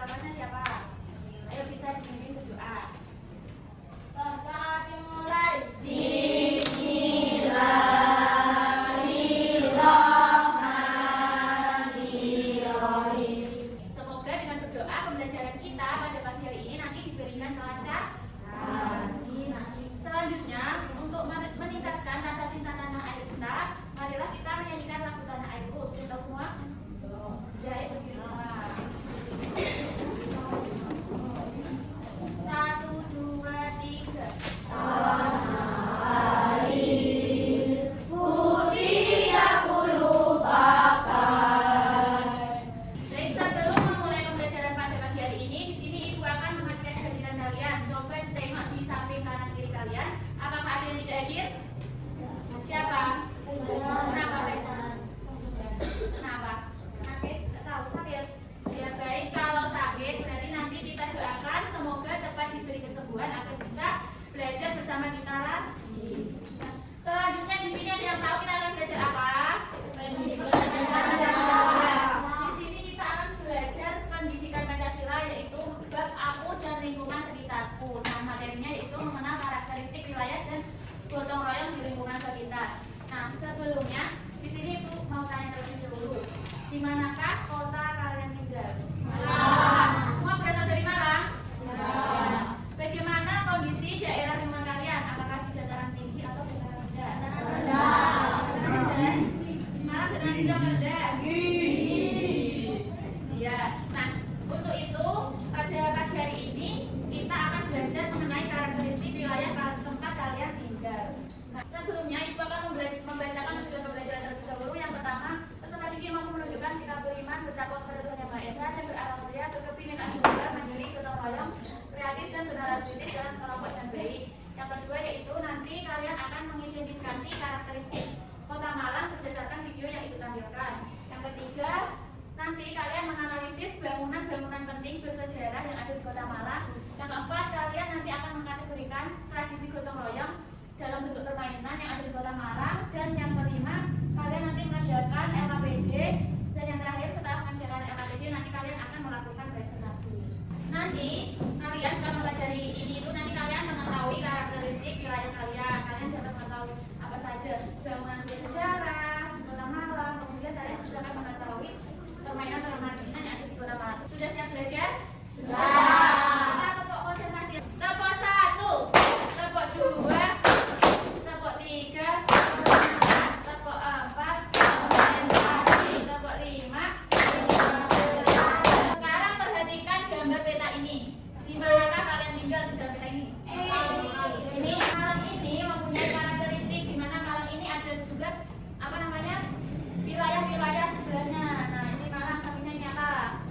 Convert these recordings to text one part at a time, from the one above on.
Batasnya siapa? Ayo bisa dipimpin berdoa. Berdoa dimulai. Bismillahirrahmanirrahim. Semoga dengan berdoa pembelajaran kita pada pagi hari ini nanti diberikan kelancaran. Selanjutnya, untuk meningkatkan rasa cinta tanah air kita, marilah kita menyanyikan lagu Tanah Airku. Sudah tahu semua? Jadi berdiri semua. 1, 2, 3. Tanah air putih aku lupakan. Baik, sebelum memulai pembelajaran pada pagi hari ini, di sini Ibu akan mengecek kehadiran kalian. Coba tengok di samping kanan kiri kalian. Apakah ada yang tidak hadir? Siapa? Kenapa, Faisal? Kenapa? Sakit? Tidak tahu sakit. Ya baik, kalau sakit berarti nanti kita doakan semoga cepat diberi kesembuhan agar bisa belajar bersama kita lagi. Selanjutnya di sini ada yang tahu kita akan belajar apa? Di sini kita akan belajar pendidikan Pancasila, yaitu bab aku dan lingkungan sekitarku. Nah, materinya yaitu mengenal karakteristik wilayah dan gotong royong di lingkungan sekitar. Nah, sebelumnya di sini Ibu mau tanya terlebih dahulu. Di manakah kota kalian tinggal? Malang. Semua berasal dari Malang? Ya. Bagaimana kondisi daerah lingkungan kalian? Apakah di dataran tinggi atau dataran rendah? Dataran Malang dataran tinggi atau rendah? Iya. Nah, untuk itu pada pagi hari ini kita akan belajar mengenai karakteristik wilayah tempat kalian tinggal. Nah, sebelumnya Ibu akan membacakan tujuan pembelajaran terlebih dahulu. Yang pertama, peserta didik mampu menunjukkan sikap beriman, bertakwa kepada Tuhan Yang Maha Esa, dan berakhlak mulia, berkepingin agar mandiri, gotong royong, kreatif, dan bernalar kritis dalam kelompok dan baik. Yang kedua yaitu nanti kalian akan mengidentifikasi karakteristik Kota Malang berdasarkan video yang Ibu tampilkan. Yang ketiga, nanti kalian menganalisis bangunan-bangunan penting bersejarah yang ada di Kota Malang. Yang keempat, kalian nanti akan mengkategorikan tradisi gotong royong dalam bentuk permainan yang ada di Kota Malang. Dan yang kelima, kalian nanti mengerjakan LKPD. Dan yang terakhir, setelah mengerjakan LKPD, nanti kalian akan melakukan presentasi. Nanti kalian setelah mempelajari ini itu nanti kalian mengetahui karakteristik wilayah kalian. Kalian dapat mengetahui apa saja bangunan bersejarah di Kota Malang. Kemudian kalian juga akan mengetahui permainan-permainan yang ada di Kota Malang. Sudah siap belajar? Sudah. Kita tepuk konsentrasi. Tepuk 1, tepuk 2, tepuk 3, tepuk 4, konsentrasi, tepuk 5. Sekarang perhatikan gambar peta ini. Di manakah kalian tinggal di dalam peta ini? Ini Malang ini mempunyai karakteristik di mana Malang ini ada juga wilayah-wilayah sebelahnya. Nah, ini Malang, sampingnya ini apa?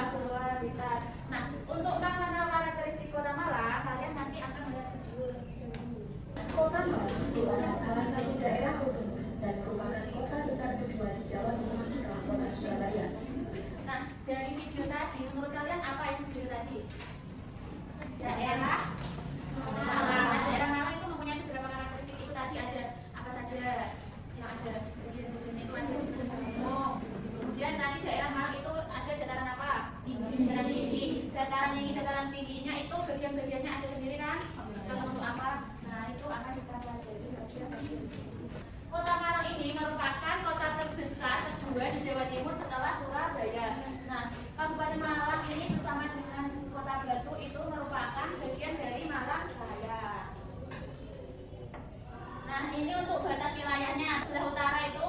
Pasuruan, Blitar. Nah, untuk mengenal karakteristik Kota Malang, kalian nanti akan melihat video. Kota Malang adalah salah satu daerah otonom dan merupakan kota besar kedua di Jawa Timur setelah kota Surabaya. Nah, dari video tadi, menurut kalian apa isi video tadi? Daerah Malang. Nah, daerah Malang itu mempunyai beberapa karakteristik. Itu tadi ada apa saja? Yang ada bagian-bagian itu ada di Gunung Gunung. Kemudian tadi daerah Malang itu ada dataran apa? Dataran tinggi. Dataran tingginya itu bagian-bagiannya ada sendiri kan? Contoh untuk apa? Nah, itu akan kita pelajari bagian-bagian. Kota Malang ini merupakan kota terbesar kedua di Jawa Timur setelah Surabaya. Nah, Kabupaten Malang ini bersama dengan Kota Batu itu merupakan bagian dari Malang Raya. Nah, ini untuk batas wilayahnya. Sebelah utara itu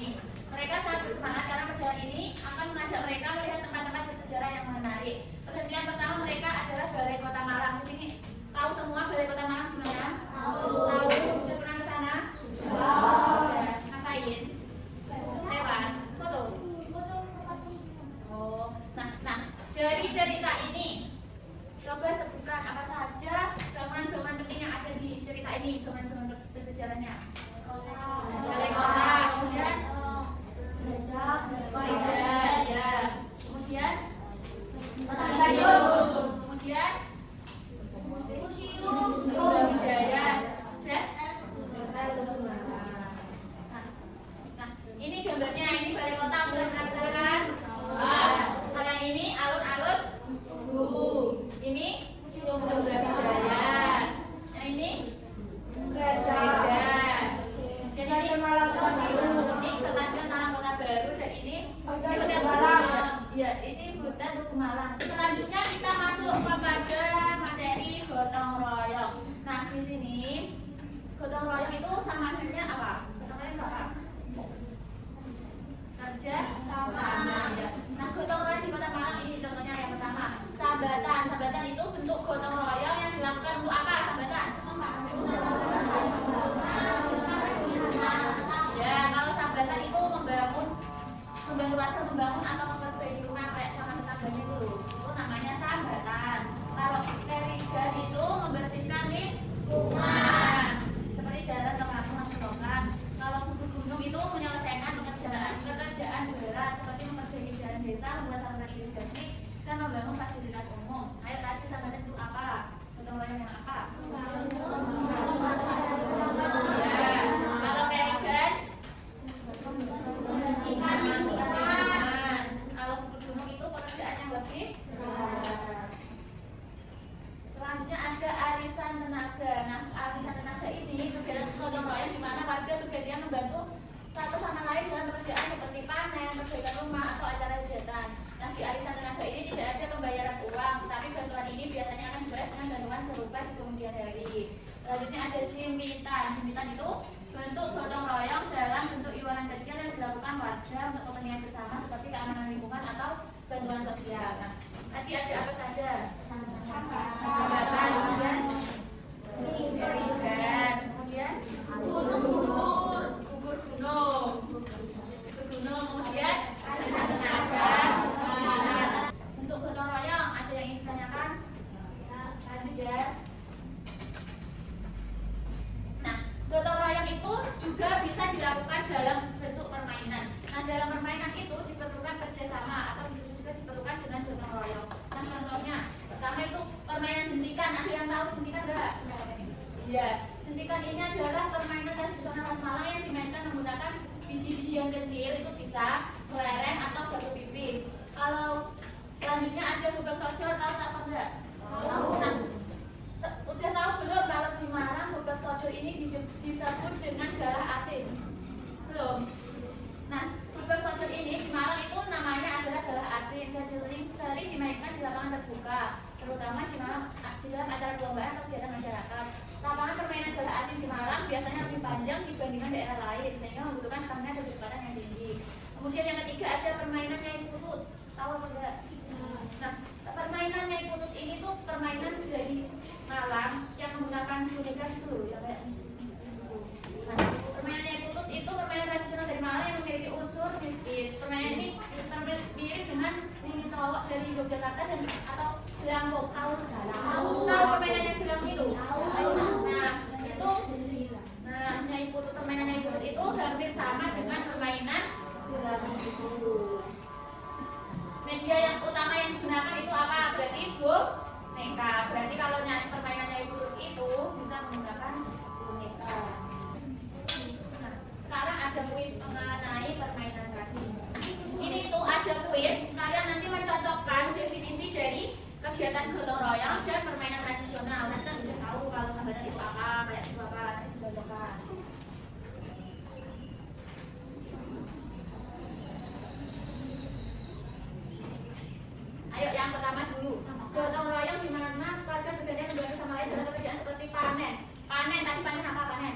ini. Mereka sangat bersemangat karena perjalanan ini akan mengajak mereka melihat tempat-tempat bersejarah yang menarik. Perhentian pertama mereka adalah Balai Kota Malang. Di sini tahu semua Balai Kota Malang di mana? Tahu. Sudah pernah ke sana? Sudah. Ngapain? Lewat. Foto. Oh. Nah, dari cerita ini coba sebutkan apa saja bangunan-bangunan penting yang ada di cerita ini, bangunan-bangunan bersejarahnya. Balai Kota, kemudian gereja, ya. Kemudian stadion, kemudian museum, Wijaya, dan nah, ini gambarnya, ini balai kota, sudah pernah ke sana kan? Kalau yang ini alun-alun, ini museum Wijaya, yang ini gereja. Jadi ini stasiun Malang Kota Baru dan ini ya ini hutan Tugu Malang. Selanjutnya kita masuk kepada materi gotong royong. Nah di sini gotong royong itu sama artinya apa? Gotong royong apa? Kerja sama. Ya. Nah gotong royong di Kota Malang ini contohnya yang pertama sambatan. Sambatan itu bentuk gotong royong yang dilakukan untuk apa? Sambatan. Ya, kalau sambatan itu membantu warga membangun atau memperbaiki rumah kayak sama tetangganya itu namanya sambatan. Kalau kerigan itu membersihkan lingkungan seperti jalan pemakaman selokan. Kalau gugur gunung itu menyelesaikan pekerjaan berat seperti memperbaiki jalan desa, membuat saluran irigasi, dan membangun fasilitas umum. Ayo tadi sambatan itu apa? Gotong royong yang apa? Selanjutnya ada arisan tenaga. Nah, arisan tenaga ini kegiatan gotong royong di mana warga bergantian membantu satu sama lain dalam pekerjaan seperti panen, perbaikan rumah atau acara hajatan. Nah, di arisan tenaga ini tidak ada pembayaran uang, tapi bantuan ini biasanya akan dibayar dengan bantuan serupa di kemudian hari. Selanjutnya ada jimitan. Jimitan itu bentuk gotong royong dalam bentuk iuran kecil yang dilakukan warga untuk kepentingan bersama seperti keamanan lingkungan atau bantuan sosial. Nah, tadi ada apa saja? Sambatan, kemudian kerigan, kemudian gugur gunung, kemudian arisan tenaga. Untuk gotong royong ada yang ingin ditanyakan? Lanjut ya. Nah, gotong royong itu juga bisa dilakukan dalam bentuk permainan. Nah, dalam permainan itu diperlukan kerjasama atau disebut juga diperlukan dengan gotong royong. Nah, contohnya pertama itu permainan jentikan. Ada yang tahu jentikan enggak? Iya, jentikan ini adalah permainan tradisional khas Malang yang dimainkan menggunakan biji-bijian kecil, itu bisa kelereng atau batu pipih. Kalau selanjutnya ada gobak sodor, tahu tak apa enggak? Nah, udah tahu belum kalau di Malang gobak sodor ini disebut dengan galah asin? Belum? Nah, gobak sodor ini di Malang itu namanya adalah galah asin dan sering dimainkan di lapangan terbuka, terutama di dalam acara perlombaan atau kegiatan masyarakat. Lapangan permainan galah asin di Malang biasanya lebih panjang dibandingkan daerah lain sehingga membutuhkan stamina dan kecepatan yang tinggi. Kemudian yang ketiga ada permainan nyai putut. Tahu apa enggak? Nah, permainan nyai putut ini tuh permainan dari Malang yang menggunakan boneka itu ya kayak nah, permainan nyai putut itu permainan tradisional dari Malang yang memiliki unsur mistis. Permainan ini mirip dengan lini tolok dari Yogyakarta dan atau jelangkung. Tahu permainan yang jelangkung itu? Nah, nyai putut, permainan nyai putut itu hampir sama dengan permainan jelangkung itu. Media yang utama yang digunakan itu apa? Berarti boneka. Berarti kalau permainan nyai putut itu bisa menggunakan boneka. Nah, sekarang ada kuis mengenai permainan tradisi. Ini itu ada kuis. Kalian nanti mencocokkan definisi dari kegiatan gotong royong dan permainan tradisional. Nanti kan udah tahu kalau sambatan itu apa, kayak itu apa, dicocokkan. Ayo yang pertama dulu. Gotong royong di mana warga bergantian membantu sama lain dalam pekerjaan seperti panen. Panen tadi panen apa panen?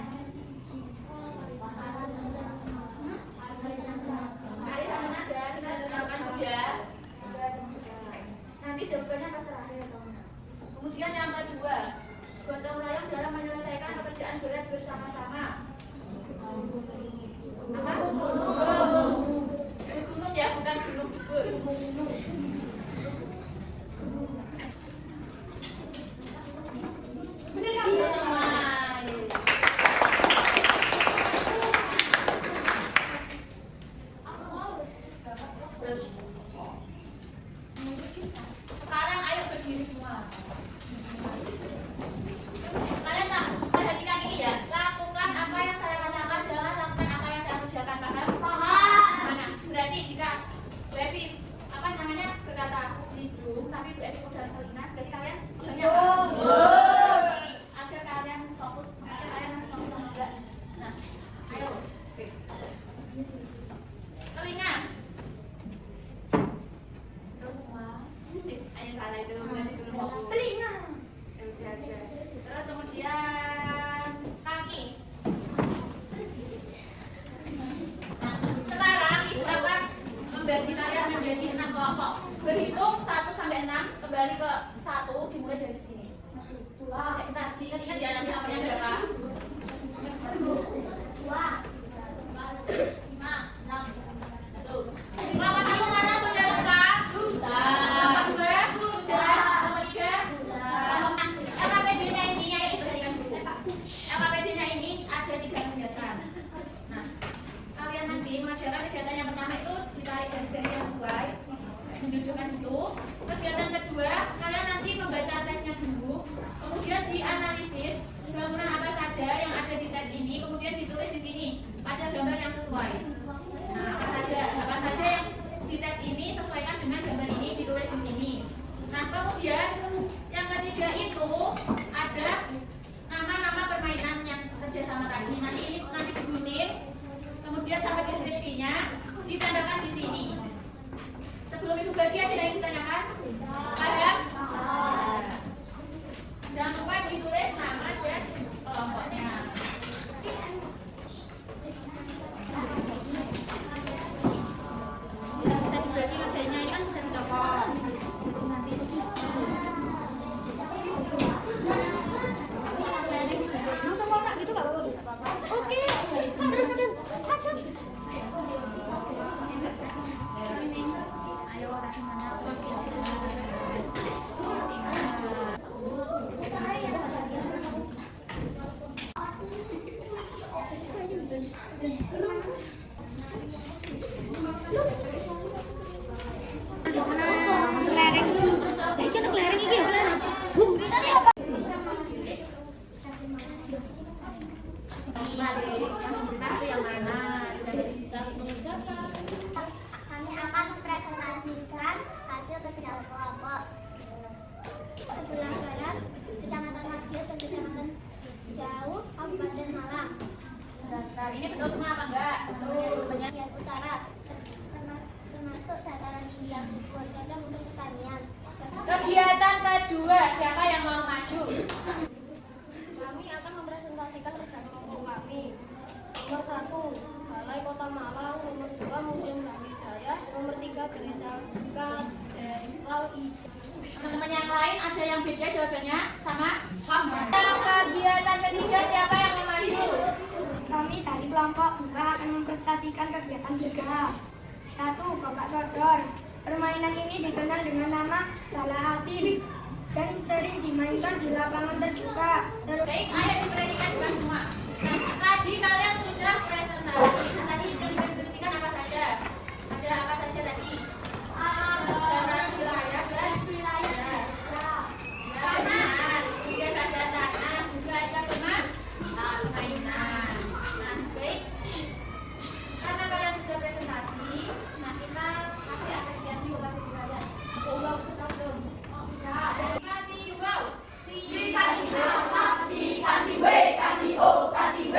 Telinga. Itu semua. Hanya salah itu berarti dulu mau. Telinga. Udah. Terus kemudian kaki. Sekarang ibu akan membagi kalian menjadi 6 kelompok. Berhitung 1 sampai 6, kembali ke 1, dimulai dari sini. Tadi ingat ya nanti nomornya berapa? 2, 5, 6, 1. Nomor 1 mana sudah lengkap? Sudah. Nomor 2 sudah. Nomor 3 sudah. LKPD-nya ini ya diberikan dulu. LKPD-nya ini ada 3 kegiatan. Nah, kalian nanti mengerjakan kegiatan yang pertama itu ditarik garis-garis yang sesuai, menunjukkan itu. Kegiatan kedua, kalian nanti membaca tesnya dulu, kemudian dianalisis bangunan apa saja yang ada di tes ini, kemudian ditulis di sini pada gambar yang sesuai. Nah, apa saja yang di tes ini sesuaikan dengan gambar ini, ditulis di sini. Nah, kemudian yang ketiga itu ada nama-nama permainan yang kerjasama tadi. Nanti digunting, kemudian sampai deskripsinya ditandakan di sini. Sebelum ibu bagi ada yang ditanyakan? Ada? Jangan lupa ditulis nama dan kelompoknya. Tidak bisa dibagi kerjanya ini kan bisa dicopot. Oke, terus ada apa? Ayo kasih mana? Kelereng. Iki ana kelereng iki ya, kelereng. Kami akan mempresentasikan hasil kerja kelompok. Sebelah barat, Kecamatan Madiun dan Kecamatan Jauh, Kabupaten Malang. Daftar ini betul semua apa enggak? Bagian utara, termasuk dataran tinggi yang berkaitan untuk pertanian. Kegiatan kedua, siapa yang mau maju? Kami akan mempresentasikan kerja kelompok kami. Nomor 1, Balai Kota Malang. Nomor 2, Museum Brawijaya. Nomor 3, Gereja Katedral Ijen. Teman-teman yang lain ada yang beda jawabannya sama? Kegiatan ketiga, siapa yang mau maju? Kami dari kelompok 2 akan mempresentasikan kegiatan 3. 1. Gobak sodor. Permainan ini dikenal dengan nama bola asin dan sering dimainkan di lapangan terbuka. Baik, ayo diperhatikan juga semua. Nah, tadi kalian sudah presentasi. Tadi sudah dipresentasikan apa saja? Ada apa saja tadi? Data wilayah dan wilayah. Tanah, kemudian ada tanah, juga ada permainan. Nah, baik. Karena kalian sudah presentasi, nah kita kasih apresiasi kepada wilayah. Wow, kita belum. Kasih wow. Dikasih apa? Dikasih W, kasih O, kasih W.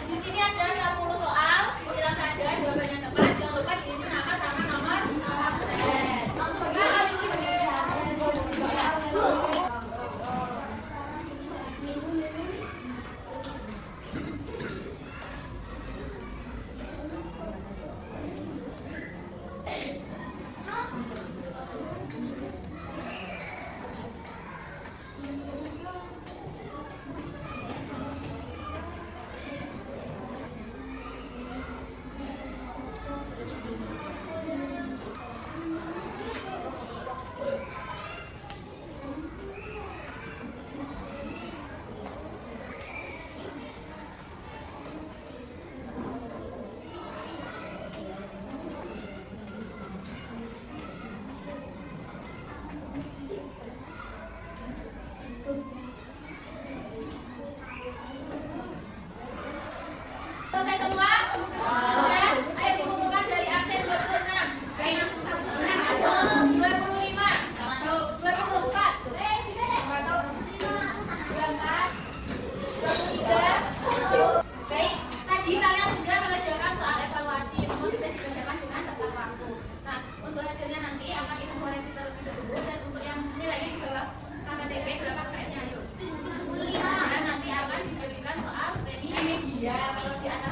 Di sini ada 10 soal, silang saja jawabannya tepat. Jangan lupa diisi nama sama nomor absen. Selesai semua? Sudah? Ayo dibukukan dari absen 26. 25. 24. 23. Baik, tadi kalian sudah mengerjakan soal evaluasi. Semua sudah dikerjakan dengan tepat waktu. Nah, untuk hasilnya nanti akan ibu koreksi terlebih dahulu. Dan untuk yang nilainya di bawah KKTP berapa kayaknya? Ayo. Dan nanti akan diberikan soal premi media. Kalau di atas